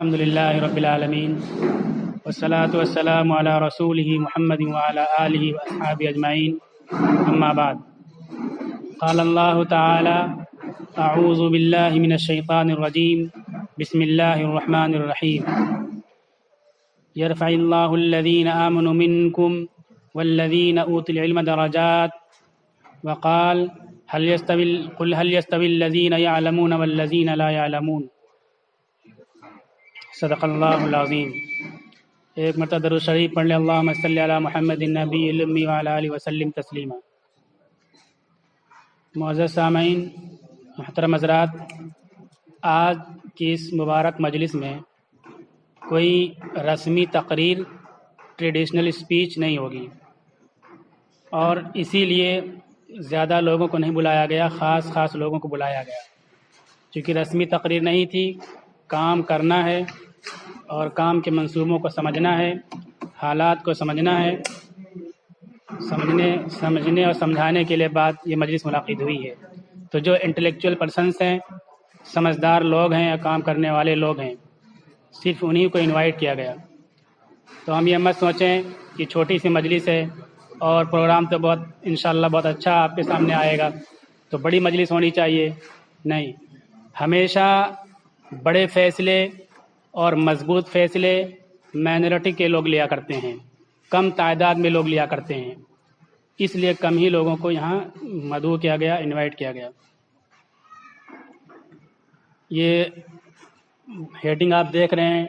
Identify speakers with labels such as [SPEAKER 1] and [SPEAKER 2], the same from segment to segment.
[SPEAKER 1] الحمد للہ رب العالمین والصلاة والسلام علی رسولہ محمد وعلی آلہ واصحابہ اجمعین، اما بعد۔ قال اللہ تعالی اعوذ باللہ من الشیطان الرجیم، بسم اللہ الرحمن الرحیم۔ یرفع اللہ الذین آمنوا منکم والذین اوتوا العلم درجات، وقال قل هل يستوي الذین يعلمون والذین لا يعلمون۔ صدق اللہ العظیم۔ ایک مرتبہ درود شریف پڑھ لیں، اللہم صلی علی محمد النبی الامی وعلی آلہ وسلم تسلیما۔ معزز سامعین، محترم حضرات، آج کی اس مبارک مجلس میں کوئی رسمی تقریر، ٹریڈیشنل اسپیچ نہیں ہوگی، اور اسی لیے زیادہ لوگوں کو نہیں بلایا گیا، خاص لوگوں کو بلایا گیا، چونکہ رسمی تقریر نہیں تھی۔ کام کرنا ہے اور کام کے منصوبوں کو سمجھنا ہے، حالات کو سمجھنا ہے، سمجھنے اور سمجھانے کے لیے بعد یہ مجلس منعقد ہوئی ہے۔ تو جو انٹلیکچوئل پرسنس ہیں، سمجھدار لوگ ہیں یا کام کرنے والے لوگ ہیں، صرف انہی کو انوائٹ کیا گیا۔ تو ہم یہ مت سوچیں کہ چھوٹی سی مجلس ہے اور پروگرام تو انشاءاللہ بہت اچھا آپ کے سامنے آئے گا، تو بڑی مجلس ہونی چاہیے۔ نہیں، ہمیشہ بڑے فیصلے اور مضبوط فیصلے مائنورٹی کے لوگ لیا کرتے ہیں، کم تعداد میں لوگ لیا کرتے ہیں، اس لیے کم ہی لوگوں کو یہاں مدعو کیا گیا، انوائٹ کیا گیا۔ یہ ہیڈنگ آپ دیکھ رہے ہیں،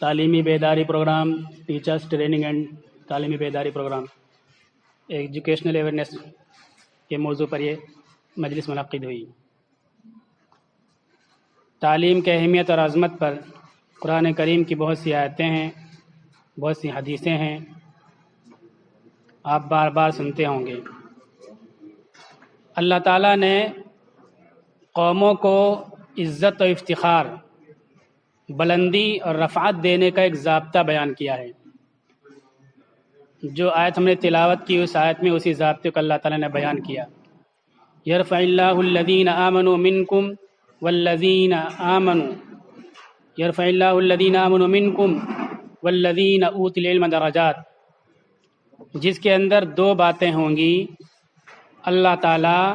[SPEAKER 1] تعلیمی بیداری پروگرام، ٹیچرز ٹریننگ اینڈ تعلیمی بیداری پروگرام، ایجوکیشنل اویئرنیس کے موضوع پر یہ مجلس منعقد ہوئی۔ تعلیم کے اہمیت اور عظمت پر قرآن کریم کی بہت سی آیتیں ہیں، بہت سی حدیثیں ہیں، آپ بار بار سنتے ہوں گے۔ اللہ تعالیٰ نے قوموں کو عزت و افتخار، بلندی اور رفعت دینے کا ایک ضابطہ بیان کیا ہے۔ جو آیت ہم نے تلاوت کی، اس آیت میں اسی ضابطے کو اللہ تعالیٰ نے بیان کیا۔ یرفع اللہ الذین آمنوا منکم والذین آمنوا، یرفع اللہ الذین آمنوا منکم والذین اوتوا العلم درجات۔ جس کے اندر دو باتیں ہوں گی، اللہ تعالیٰ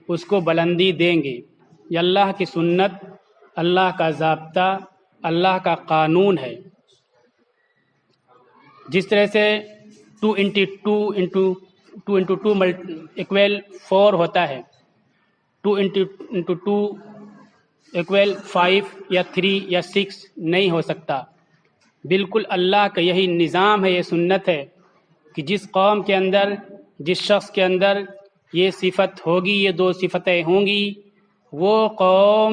[SPEAKER 1] اس کو بلندی دیں گے۔ یہ اللہ کی سنت، اللہ کا ضابطہ، اللہ کا قانون ہے۔ جس طرح سے 2 into 2 equal 4 ہوتا ہے، 2 into 2 equal 5 یا 3 یا 6 نہیں ہو سکتا۔ بالکل اللہ کا یہی نظام ہے، یہ سنت ہے کہ جس قوم کے اندر، جس شخص کے اندر یہ صفت ہوگی، یہ دو صفتیں ہوں گی، وہ قوم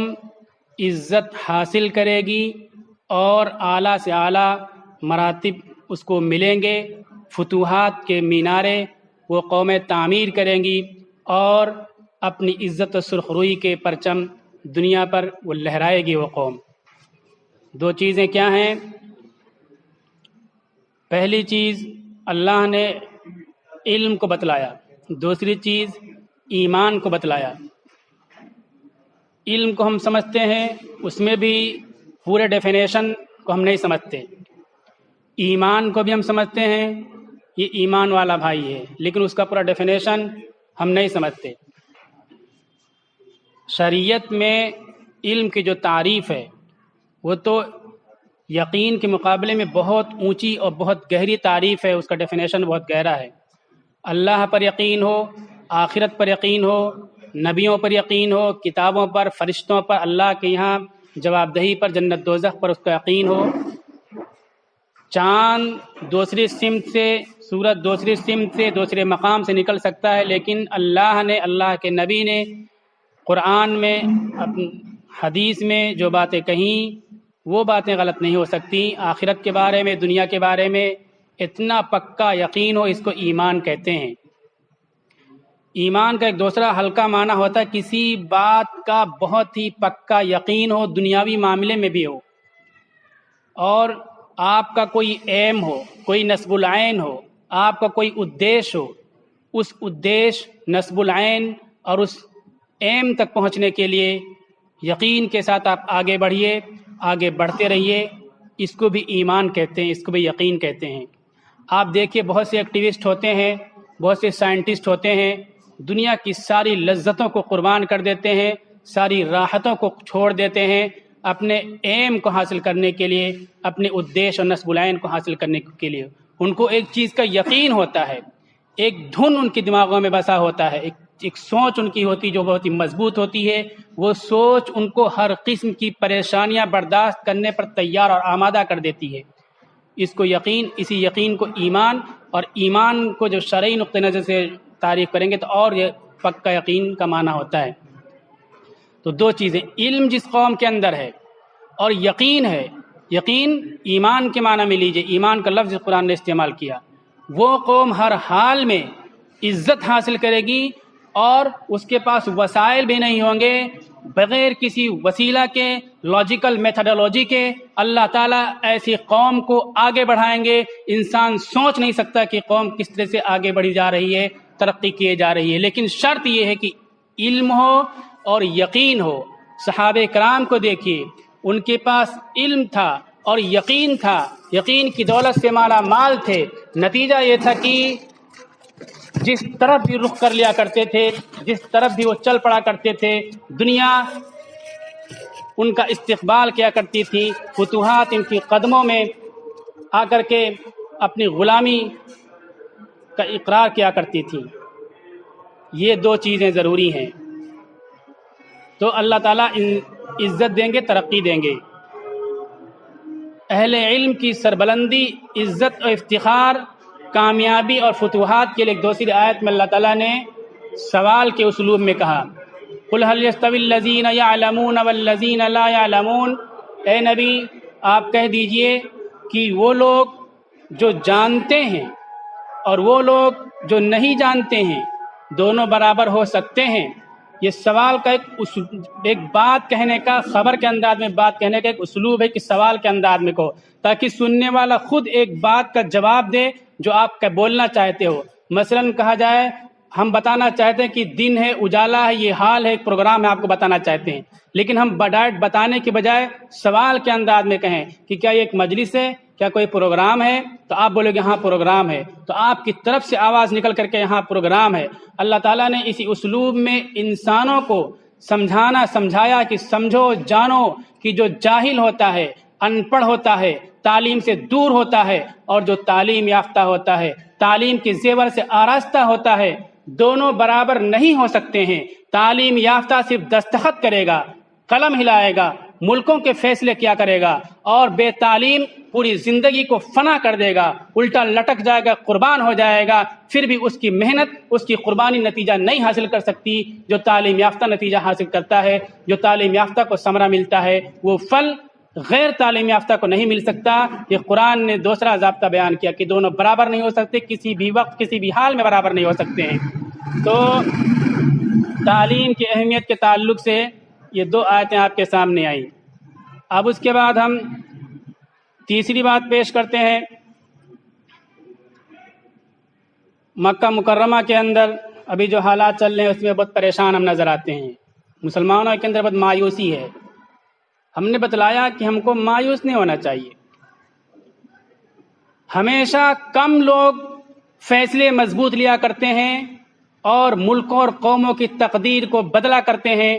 [SPEAKER 1] عزت حاصل کرے گی اور اعلیٰ سے اعلیٰ مراتب اس کو ملیں گے، فتوحات کے مینارے وہ قومیں تعمیر کریں گی اور اپنی عزت و سرخروئی کے پرچم دنیا پر وہ لہرائے گی وہ قوم۔ دو چیزیں کیا ہیں؟ پہلی چیز اللہ نے علم کو بتلایا، دوسری چیز ایمان کو بتلایا۔ علم کو ہم سمجھتے ہیں، اس میں بھی پورے ڈیفینیشن کو ہم نہیں سمجھتے۔ ایمان کو بھی ہم سمجھتے ہیں، یہ ایمان والا بھائی ہے، لیکن اس کا پورا ڈیفینیشن ہم نہیں سمجھتے۔ شریعت میں علم کی جو تعریف ہے وہ تو یقین کے مقابلے میں بہت اونچی اور بہت گہری تعریف ہے، اس کا ڈیفینیشن بہت گہرا ہے۔ اللہ پر یقین ہو، آخرت پر یقین ہو، نبیوں پر یقین ہو، کتابوں پر، فرشتوں پر، اللہ کے یہاں جواب دہی پر، جنت دوزخ پر اس کا یقین ہو۔ چاند دوسری سمت سے، سورج دوسری سمت سے، دوسرے مقام سے نکل سکتا ہے، لیکن اللہ نے، اللہ کے نبی نے قرآن میں، حدیث میں جو باتیں کہیں وہ باتیں غلط نہیں ہو سکتی۔ آخرت کے بارے میں، دنیا کے بارے میں اتنا پکا یقین ہو، اس کو ایمان کہتے ہیں۔ ایمان کا ایک دوسرا ہلکا معنی ہوتا ہے کسی بات کا بہت ہی پکا یقین ہو، دنیاوی معاملے میں بھی ہو، اور آپ کا کوئی ایم ہو، کوئی نصب العین ہو، آپ کا کوئی ادیش ہو، اس ادیش، نصب العین اور اس ایم تک پہنچنے کے لیے یقین کے ساتھ آپ آگے بڑھیے آگے بڑھتے رہیے. اس کو بھی ایمان کہتے ہیں, اس کو بھی یقین کہتے ہیں. آپ دیکھیے بہت سے ایکٹیوسٹ ہوتے ہیں, بہت سے سائنٹسٹ ہوتے ہیں, دنیا کی ساری لذتوں کو قربان کر دیتے ہیں, ساری راحتوں کو چھوڑ دیتے ہیں اپنے ایم کو حاصل کرنے کے لیے, اپنے ادیش اور نصب العین کو حاصل کرنے کے لیے. ان کو ایک چیز کا یقین ہوتا ہے, ایک دھن ان کے دماغوں میں بسا ہوتا ہے, ایک سوچ ان کی ہوتی جو بہت ہی مضبوط ہوتی ہے. وہ سوچ ان کو ہر قسم کی پریشانیاں برداشت کرنے پر تیار اور آمادہ کر دیتی ہے. اس کو یقین, اسی یقین کو ایمان, اور ایمان کو جو شرعی نقطہ نظر سے تعریف کریں گے تو اور یہ پکا یقین کا معنی ہوتا ہے. تو دو چیزیں, علم جس قوم کے اندر ہے اور یقین ہے. یقین ایمان کے معنی میں لیجئے, ایمان کا لفظ قرآن نے استعمال کیا. وہ قوم ہر حال میں عزت حاصل کرے گی اور اس کے پاس وسائل بھی نہیں ہوں گے, بغیر کسی وسیلہ کے, لاجیکل میتھڈولوجی کے اللہ تعالیٰ ایسی قوم کو آگے بڑھائیں گے. انسان سوچ نہیں سکتا کہ قوم کس طرح سے آگے بڑھی جا رہی ہے, ترقی کیے جا رہی ہے, لیکن شرط یہ ہے کہ علم ہو اور یقین ہو. صحابہ کرام کو دیکھیے, ان کے پاس علم تھا اور یقین تھا, یقین کی دولت سے مالا مال تھے. نتیجہ یہ تھا کہ جس طرف بھی رخ کر لیا کرتے تھے, جس طرف بھی وہ چل پڑا کرتے تھے, دنیا ان کا استقبال کیا کرتی تھی. فتوحات ان کی قدموں میں آ کر کے اپنی غلامی کا اقرار کیا کرتی تھی. یہ دو چیزیں ضروری ہیں تو اللہ تعالیٰ عزت دیں گے, ترقی دیں گے. اہل علم کی سربلندی, عزت و افتخار, کامیابی اور فتوحات کے لیے ایک دوسری آیت میں اللہ تعالیٰ نے سوال کے اسلوب میں کہا, قُلْ هَلْ يَسْتَوِي الَّذِينَ يَعْلَمُونَ وَالَّذِينَ لَا يَعْلَمُونَ. اے نبی آپ کہہ دیجئے کہ وہ لوگ جو جانتے ہیں اور وہ لوگ جو نہیں جانتے ہیں دونوں برابر ہو سکتے ہیں. یہ سوال کا ایک بات کہنے کا, خبر کے انداز میں بات کہنے کا ایک اسلوب ہے کہ سوال کے انداز میں کہو, تاکہ سننے والا خود ایک بات کا جواب دے جو آپ کا بولنا چاہتے ہو. مثلاً کہا جائے ہم بتانا چاہتے ہیں کہ دن ہے, اجالا ہے, یہ حال ہے, ایک پروگرام ہے, آپ کو بتانا چاہتے ہیں, لیکن ہم ڈائریکٹ بتانے کے بجائے سوال کے انداز میں کہیں کہ کیا یہ ایک مجلس ہے, کیا کوئی پروگرام ہے, تو آپ بولو گے ہاں پروگرام ہے, تو آپ کی طرف سے آواز نکل کر کے یہاں پروگرام ہے. اللہ تعالیٰ نے اسی اسلوب میں انسانوں کو سمجھایا کہ سمجھو جانو کہ جو جاہل ہوتا ہے, ان پڑھ ہوتا ہے, تعلیم سے دور ہوتا ہے, اور جو تعلیم یافتہ ہوتا ہے, تعلیم کے زیور سے آراستہ ہوتا ہے, دونوں برابر نہیں ہو سکتے ہیں. تعلیم یافتہ صرف دستخط کرے گا, قلم ہلائے گا, ملکوں کے فیصلے کیا کرے گا, اور بے تعلیم پوری زندگی کو فنا کر دے گا, الٹا لٹک جائے گا, قربان ہو جائے گا, پھر بھی اس کی محنت, اس کی قربانی نتیجہ نہیں حاصل کر سکتی. جو تعلیم یافتہ نتیجہ حاصل کرتا ہے, جو تعلیم یافتہ کو ثمرہ ملتا ہے, وہ پھل غیر تعلیم یافتہ کو نہیں مل سکتا. یہ قرآن نے دوسرا ضابطہ بیان کیا کہ دونوں برابر نہیں ہو سکتے, کسی بھی وقت کسی بھی حال میں برابر نہیں ہو سکتے ہیں. تو تعلیم کی اہمیت کے تعلق سے یہ دو آیتیں آپ کے سامنے آئیں. اب اس کے بعد ہم تیسری بات پیش کرتے ہیں. مکہ مکرمہ کے اندر ابھی جو حالات چل رہے ہیں اس میں بہت پریشان ہم نظر آتے ہیں. مسلمانوں کے اندر بہت مایوسی ہے. ہم نے بتلایا کہ ہم کو مایوس نہیں ہونا چاہیے. ہمیشہ کم لوگ فیصلے مضبوط لیا کرتے ہیں اور ملکوں اور قوموں کی تقدیر کو بدلا کرتے ہیں.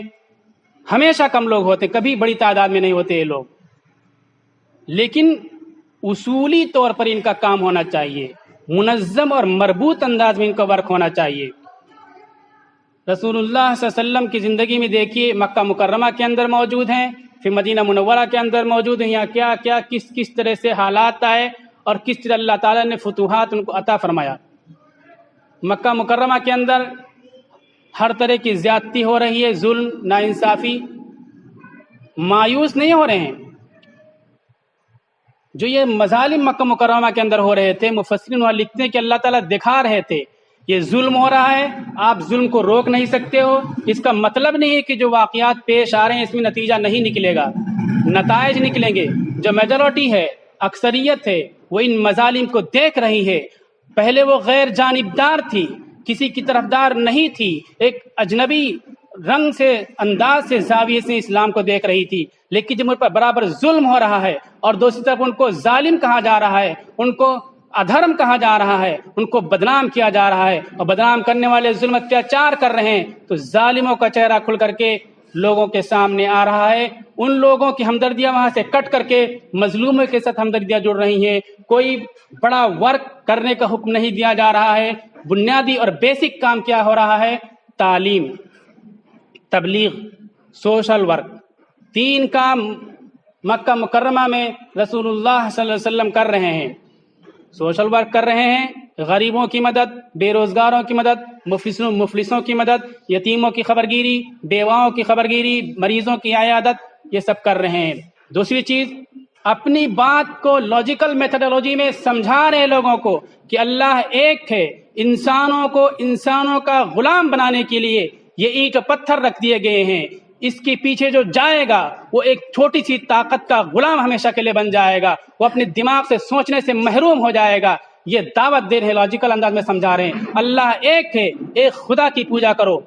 [SPEAKER 1] ہمیشہ کم لوگ ہوتے ہیں, کبھی بڑی تعداد میں نہیں ہوتے یہ لوگ, لیکن اصولی طور پر ان کا کام ہونا چاہیے, منظم اور مربوط انداز میں ان کا ورک ہونا چاہیے. رسول اللہ صلی اللہ علیہ وسلم کی زندگی میں دیکھیے, مکہ مکرمہ کے اندر موجود ہیں, پھر مدینہ منورہ کے اندر موجود ہیں. یہاں کیا کیا کس طرح سے حالات آئے اور کس طرح اللہ تعالیٰ نے فتوحات ان کو عطا فرمایا. مکہ مکرمہ کے اندر ہر طرح کی زیادتی ہو رہی ہے, ظلم, ناانصافی. مایوس نہیں ہو رہے ہیں. جو یہ مظالم مکہ مکرمہ کے اندر ہو رہے تھے, مفسرین وہاں لکھتے ہیں کہ اللہ تعالیٰ دکھا رہے تھے یہ ظلم ہو رہا ہے, آپ ظلم کو روک نہیں سکتے ہو. اس کا مطلب نہیں ہے کہ جو واقعات پیش آ رہے ہیں اس میں نتیجہ نہیں نکلے گا, نتائج نکلیں گے. جو میجورٹی ہے, اکثریت ہے, وہ ان مظالم کو دیکھ رہی ہے. پہلے وہ غیر جانبدار تھی, کسی کی طرفدار نہیں تھی, ایک اجنبی رنگ سے انداز سے زاویے سے اسلام کو دیکھ رہی تھی، لیکن جب ان پر برابر ظلم ہو رہا ہے اور دوسری طرف ان کو ظالم کہا جا رہا ہے، ان کو ادھرم کہا جا رہا ہے، ان کو بدنام کیا جا رہا ہے اور بدنام کرنے والے ظلم اتیاچار کر رہے ہیں، تو ظالموں کا چہرہ کھل کر کے لوگوں کے سامنے آ رہا ہے۔ ان لوگوں کی ہمدردیاں وہاں سے کٹ کر کے مظلوموں کے ساتھ ہمدردیاں جڑ رہی ہیں۔ کوئی بڑا ورک کرنے کا حکم نہیں دیا جا رہا ہے۔ بنیادی اور بیسک کام کیا ہو رہا ہے؟ تعلیم، تبلیغ، سوشل ورک، 3 کام مکہ مکرمہ میں رسول اللہ صلی اللہ علیہ وسلم کر رہے ہیں۔ سوشل ورک کر رہے ہیں، غریبوں کی مدد، بے روزگاروں کی مدد، مفلسوں کی مدد، یتیموں کی خبرگیری، بیواؤں کی خبرگیری، مریضوں کی عیادت، یہ سب کر رہے ہیں۔ دوسری چیز، اپنی بات کو لاجیکل میتھڈولوجی میں سمجھا رہے لوگوں کو کہ اللہ ایک ہے، انسانوں کو انسانوں کا غلام بنانے کے لیے یہ اینٹ و پتھر رکھ دیے گئے ہیں، اس کے پیچھے جو جائے گا وہ ایک چھوٹی سی طاقت کا غلام ہمیشہ کے لیے بن جائے گا، وہ اپنے دماغ سے سوچنے سے محروم ہو جائے گا۔ یہ دعوت دے رہے ہیں، لاجیکل انداز میں سمجھا رہے ہیں، اللہ ایک ہے، ایک خدا کی پوجا کرو۔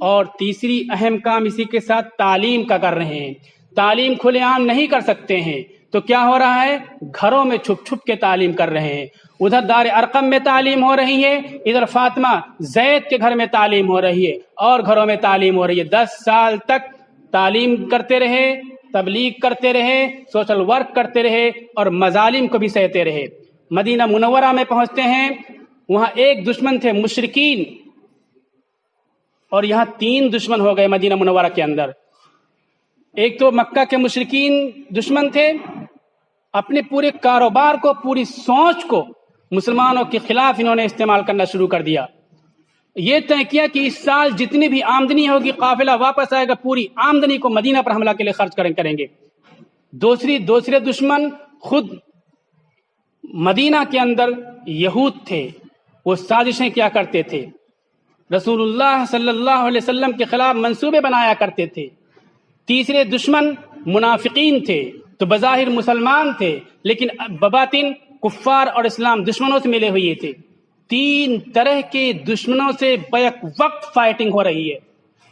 [SPEAKER 1] اور تیسری اہم کام اسی کے ساتھ تعلیم کا کر رہے ہیں۔ تعلیم کھلے عام نہیں کر سکتے ہیں، تو کیا ہو رہا ہے؟ گھروں میں چھپ چھپ کے تعلیم کر رہے ہیں۔ ادھر دار ارقم میں تعلیم ہو رہی ہے، ادھر فاطمہ زید کے گھر میں تعلیم ہو رہی ہے، اور گھروں میں تعلیم ہو رہی ہے۔ 10 سال تک تعلیم کرتے رہے، تبلیغ کرتے رہے، سوشل ورک کرتے رہے اور مظالم کو بھی سہتے رہے۔ مدینہ منورہ میں پہنچتے ہیں، وہاں ایک دشمن تھے مشرکین، اور یہاں 3 دشمن ہو گئے مدینہ منورہ کے اندر۔ ایک تو مکہ کے مشرکین دشمن تھے، اپنے پورے کاروبار کو، پوری سوچ کو مسلمانوں کے خلاف انہوں نے استعمال کرنا شروع کر دیا۔ یہ طے کیا کہ اس سال جتنی بھی آمدنی ہوگی، قافلہ واپس آئے گا، پوری آمدنی کو مدینہ پر حملہ کے لیے خرچ کریں گے۔ دوسرے دشمن خود مدینہ کے اندر یہود تھے، وہ سازشیں کیا کرتے تھے، رسول اللہ صلی اللہ علیہ وسلم کے خلاف منصوبے بنایا کرتے تھے۔ تیسرے دشمن منافقین تھے، تو بظاہر مسلمان تھے لیکن بباطن کفار اور اسلام دشمنوں سے ملے ہوئے تھے۔ 3 طرح کے دشمنوں سے بیک وقت فائٹنگ ہو رہی ہے،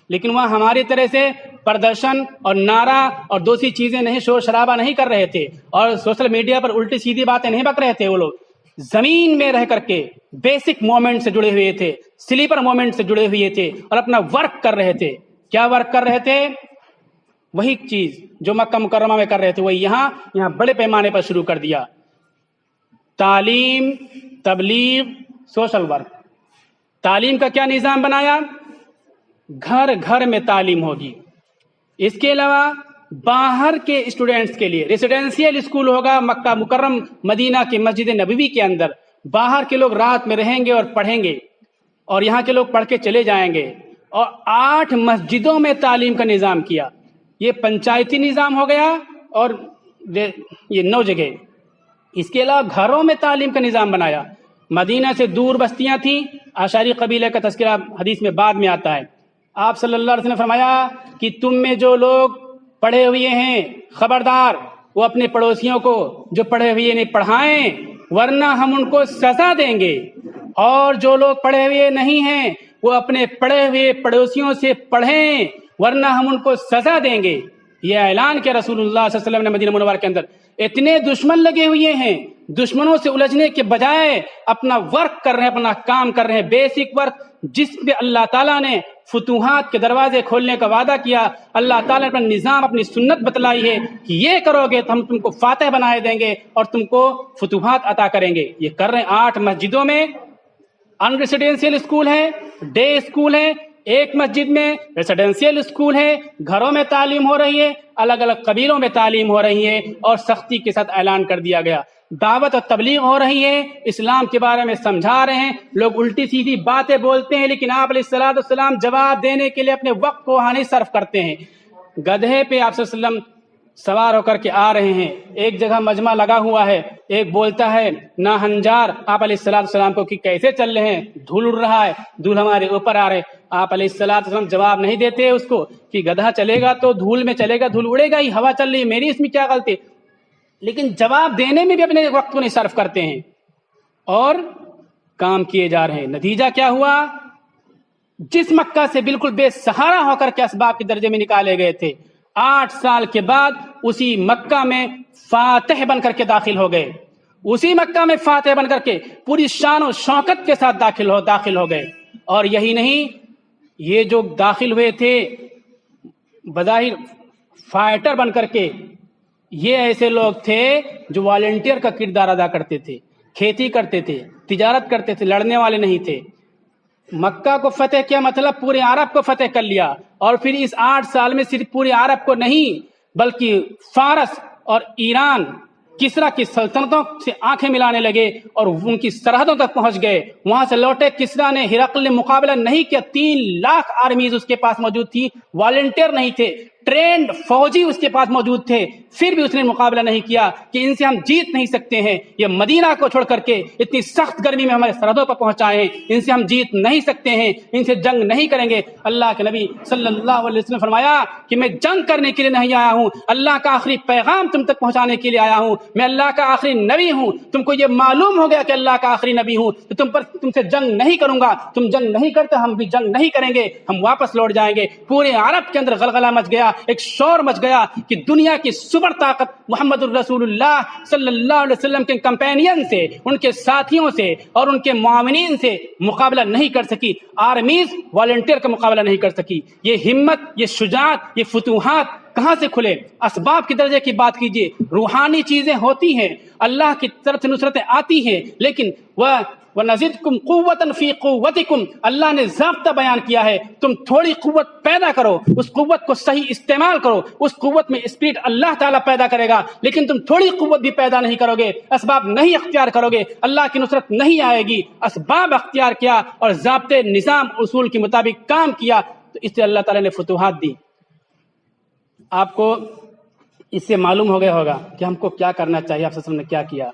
[SPEAKER 1] لیکن وہاں ہماری طرح سے پردرشن اور نعرہ اور دوسری چیزیں نہیں، شور شرابہ نہیں کر رہے تھے، اور سوشل میڈیا پر الٹی سیدھی باتیں نہیں بک رہے تھے۔ وہ لوگ زمین میں رہ کر کے بیسک مومنٹ سے جڑے ہوئے تھے، سلیپر مومنٹ سے جڑے ہوئے تھے اور اپنا ورک کر رہے تھے۔ کیا ورک کر رہے تھے؟ وہی چیز جو مکہ مکرمہ میں کر رہے تھے، وہی یہاں بڑے پیمانے پر شروع کر دیا۔ تعلیم، تبلیغ، سوشل ورک۔ تعلیم کا کیا نظام بنایا؟ گھر گھر میں تعلیم ہوگی۔ اس کے علاوہ باہر کے اسٹوڈینٹس کے لیے ریسیڈینشیل اسکول ہوگا مکہ مکرم مدینہ کی مسجد نبوی کے اندر۔ باہر کے لوگ رات میں رہیں گے اور پڑھیں گے، اور یہاں کے لوگ پڑھ کے چلے جائیں گے۔ اور 8 مسجدوں میں تعلیم کا نظام کیا۔ یہ پنچایتی نظام ہو گیا، اور یہ 9 جگہ۔ اس کے علاوہ گھروں میں تعلیم کا نظام بنایا۔ مدینہ سے دور بستیاں تھیں، اشعری قبیلے کا تذکرہ حدیث میں بعد میں آتا ہے۔ آپ صلی اللہ علیہ وسلم نے فرمایا کہ تم میں جو لوگ پڑھے ہوئے ہیں، خبردار وہ اپنے پڑوسیوں کو جو پڑھے ہوئے نہیں پڑھائیں، ورنہ ہم ان کو سزا دیں گے۔ اور جو لوگ پڑھے ہوئے نہیں ہیں، وہ اپنے پڑھے ہوئے پڑوسیوں سے پڑھیں، ورنہ ہم ان کو سزا دیں گے۔ یہ اعلان کیا رسول اللہ صلی اللہ علیہ وسلم نے مدینہ منورہ کے اندر۔ اتنے دشمن لگے ہوئے ہیں، دشمنوں سے الجھنے کے بجائے اپنا ورک کر رہے ہیں، اپنا کام کر رہے ہیں، بیسک ورک جس پہ اللہ تعالیٰ نے فتوحات کے دروازے کھولنے کا وعدہ کیا۔ اللہ تعالیٰ نے اپنا نظام، اپنی سنت بتلائی ہے کہ یہ کرو گے تو ہم تم کو فاتح بنائے دیں گے اور تم کو فتوحات عطا کریں گے۔ یہ کر رہے ہیں 8 مسجدوں میں۔ ان ریسیڈینشیل اسکول ہے، ڈے اسکول ہے، ایک مسجد میں ریسیڈینشیل اسکول ہے، گھروں میں تعلیم ہو رہی ہے، الگ الگ قبیلوں میں تعلیم ہو رہی ہے، اور سختی کے ساتھ اعلان کر دیا گیا۔ دعوت اور تبلیغ ہو رہی ہے، اسلام کے بارے میں سمجھا رہے ہیں۔ لوگ الٹی سیدھی باتیں بولتے ہیں، لیکن آپ علیہ الصلوۃ والسلام جواب دینے کے لیے اپنے وقت کو وہاں نہیں صرف کرتے ہیں۔ گدھے پہ آپ صلی اللہ علیہ وسلم سوار ہو کر کے آ رہے ہیں، ایک جگہ مجمع لگا ہوا ہے، ایک بولتا ہے نا ہنجار آپ علیہ الصلوۃ والسلام کو کہ کیسے چل رہے ہیں، دھول اڑ رہا ہے، دھول ہمارے اوپر آ رہے۔ آپ علیہ الصلوۃ والسلام جواب نہیں دیتے اس کو کہ گدھا چلے گا تو دھول میں چلے گا، دھول اڑے گا ہی، ہوا چل رہی ہے، میری اس میں کیا غلطی؟ لیکن جواب دینے میں بھی اپنے وقت کو نہیں صرف کرتے ہیں اور کام کیے جا رہے ہیں۔ نتیجہ کیا ہوا؟ جس مکہ سے بالکل بے سہارا ہو کر کے اسباب کے درجے میں نکالے گئے تھے، 8 سال کے بعد اسی مکہ میں فاتح بن کر کے داخل ہو گئے، اسی مکہ میں فاتح بن کر کے پوری شان و شوکت کے ساتھ داخل ہو گئے۔ اور یہی نہیں، یہ جو داخل ہوئے تھے بظاہر فائٹر بن کر کے، یہ ایسے لوگ تھے جو والنٹیئر کا کردار ادا کرتے تھے، کھیتی کرتے تھے، تجارت کرتے تھے، لڑنے والے نہیں تھے۔ مکہ کو فتح کیا مطلب پورے عرب کو فتح کر لیا، اور پھر اس 8 سال میں صرف پورے عرب کو نہیں بلکہ فارس اور ایران، کسرا کی سلطنتوں سے آنکھیں ملانے لگے اور ان کی سرحدوں تک پہنچ گئے۔ وہاں سے لوٹے کسرا نے ہرقل نے مقابلہ نہیں کیا، 3 لاکھ آرمیز اس کے پاس موجود تھی، والنٹیئر نہیں تھے، ٹرینڈ فوجی اس کے پاس موجود تھے، پھر بھی اس نے مقابلہ نہیں کیا کہ ان سے ہم جیت نہیں سکتے ہیں، یہ مدینہ کو چھوڑ کر کے اتنی سخت گرمی میں ہمارے سرحدوں پر پہنچائے ہیں، ان سے ہم جیت نہیں سکتے ہیں، ان سے جنگ نہیں کریں گے۔ اللہ کے نبی صلی اللہ علیہ وسلم نے فرمایا کہ میں جنگ کرنے کے لیے نہیں آیا ہوں، اللہ کا آخری پیغام تم تک پہنچانے کے لیے آیا ہوں، میں اللہ کا آخری نبی ہوں، تم کو یہ معلوم ہو گیا کہ اللہ کا آخری نبی ہوں تو تم سے جنگ نہیں کروں گا، تم جنگ نہیں کرتے ہم بھی جنگ نہیں کریں گے، ہم واپس لوٹ جائیں گے۔ پورے عرب کے اندر غلغلہ مچ گیا، ایک شور مچ گیا کہ دنیا کی سپر طاقت محمد الرسول اللہ صلی اللہ علیہ وسلم کے کمپینین سے، ان کے ساتھیوں سے اور ان کے معاونین سے مقابلہ نہیں کر سکی، آرمیز والنٹیئر کا مقابلہ نہیں کر سکی۔ یہ ہمت، یہ شجاعت، یہ فتوحات کہاں سے کھلے؟ اسباب کے درجے کی بات کیجئے، روحانی چیزیں ہوتی ہیں، اللہ کی طرف سے نصرتیں آتی ہیں، لیکن وَنَزِدْكُمْ قُوَّةً فِي قُوَّتِكُمْ، اللہ نے ضابطہ بیان کیا ہے، تم تھوڑی قوت پیدا کرو، اس قوت کو صحیح استعمال کرو، اس قوت میں اسپرٹ اللہ تعالیٰ پیدا کرے گا، لیکن تم تھوڑی قوت بھی پیدا نہیں کرو گے، اسباب نہیں اختیار کرو گے، اللہ کی نصرت نہیں آئے گی۔ اسباب اختیار کیا اور ضابطے، نظام، اصول کے مطابق کام کیا تو اس سے اللہ تعالیٰ نے فتوحات دی۔ آپ کو اس سے معلوم ہو گیا ہوگا کہ ہم کو کیا کرنا چاہیے، آپ صلی اللہ علیہ وسلم نے کیا کیا۔